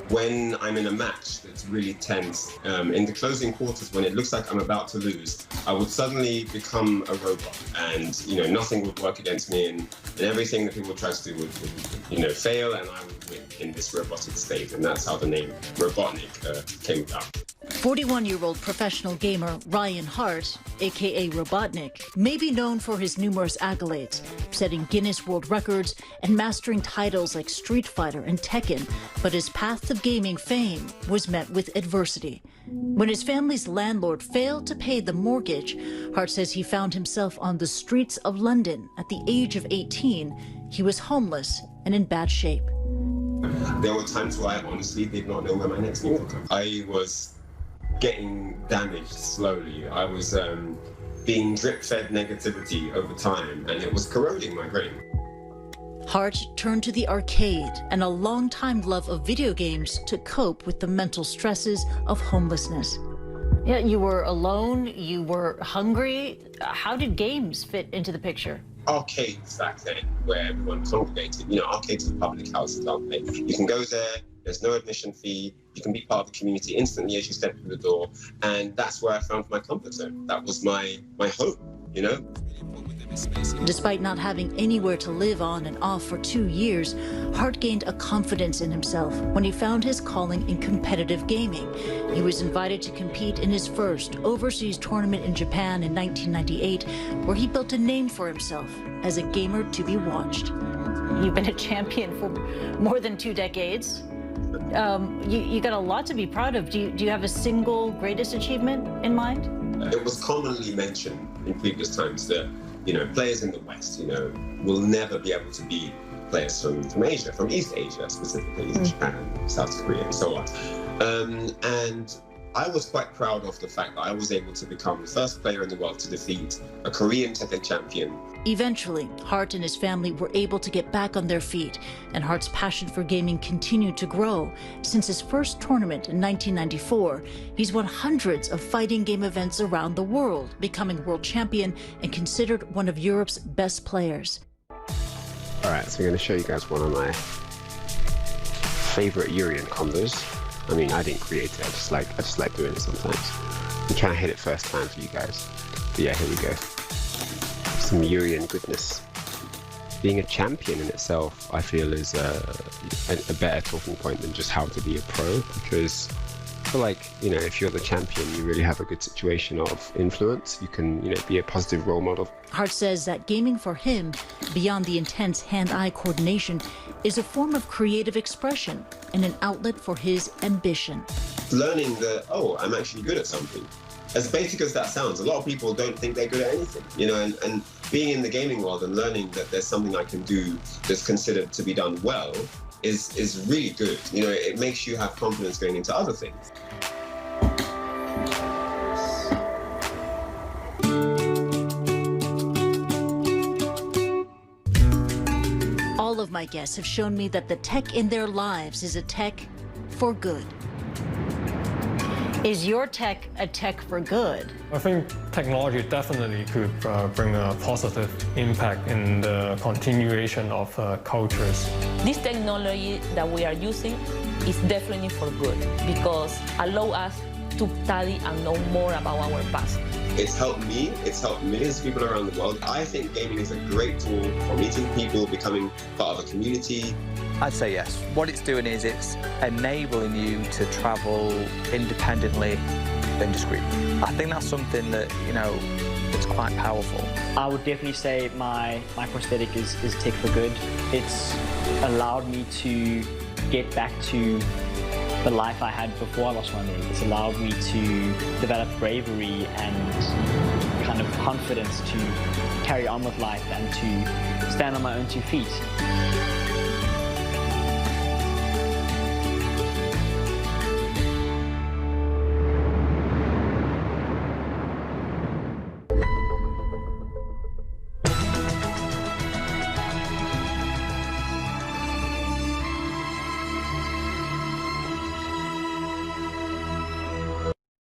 When I'm in a match that's really tense, in the closing quarters, when it looks like I'm about to lose, I would suddenly become a robot, and nothing would work against me, and everything that people try to do would fail, and I would win in this robotic state, and that's how the name Robotnik came about. 41-year-old professional gamer Ryan Hart, aka Robotnik, may be known for his numerous accolades, setting Guinness World Records and mastering titles like Street Fighter and Tekken, but his path to gaming fame was met with adversity. When his family's landlord failed to pay the mortgage, Hart says he found himself on the streets of London at the age of 18. He was homeless and in bad shape. There were times where I honestly did not know where my next meal would come. I was getting damaged slowly. I was being drip-fed negativity over time, and it was corroding my brain. Hart turned to the arcade and a long-time love of video games to cope with the mental stresses of homelessness. Yeah, you were alone, you were hungry. How did games fit into the picture? Arcades back then, where everyone congregated, arcades are public houses, aren't they? You can go there, there's no admission fee, you can be part of the community instantly as you step through the door, and that's where I found my comfort zone. That was my home, Despite not having anywhere to live on and off for 2 years, Hart gained a confidence in himself when he found his calling in competitive gaming. He was invited to compete in his first overseas tournament in Japan in 1998, where he built a name for himself as a gamer to be watched. You've been a champion for more than 2 decades. You got a lot to be proud of. Do you have a single greatest achievement in mind? It was commonly mentioned in previous times that players in the West, will never be able to beat players from Asia, from East Asia specifically, Japan, South Korea, and so on. And I was quite proud of the fact that I was able to become the first player in the world to defeat a Korean Tekken champion. Eventually, Hart and his family were able to get back on their feet, and Hart's passion for gaming continued to grow. Since his first tournament in 1994, he's won hundreds of fighting game events around the world, becoming world champion and considered one of Europe's best players. All right, so I'm going to show you guys one of my favorite Urian combos. I mean, I didn't create it, I just like doing it sometimes. I'm trying to hit it first time for you guys. But yeah, here we go. Some Urian goodness. Being a champion in itself, I feel, is a better talking point than just how to be a pro, because I feel like, if you're the champion, you really have a good situation of influence. You can, be a positive role model. Hart says that gaming for him, beyond the intense hand-eye coordination, is a form of creative expression and an outlet for his ambition. Learning that, I'm actually good at something. As basic as that sounds, a lot of people don't think they're good at anything, and being in the gaming world and learning that there's something I can do that's considered to be done well is really good. It makes you have confidence going into other things. All of my guests have shown me that the tech in their lives is a tech for good. Is your tech a tech for good? I think technology definitely could bring a positive impact in the continuation of cultures. This technology that we are using is definitely for good because allow us to study and know more about our past. It's helped me, it's helped millions of people around the world. I think gaming is a great tool for meeting people, becoming part of a community. I'd say yes. What it's doing is it's enabling you to travel independently and discreetly. I think that's something that, it's quite powerful. I would definitely say my prosthetic is tech for good. It's allowed me to get back to the life I had before I lost my leg. It's allowed me to develop bravery and kind of confidence to carry on with life and to stand on my own 2 feet.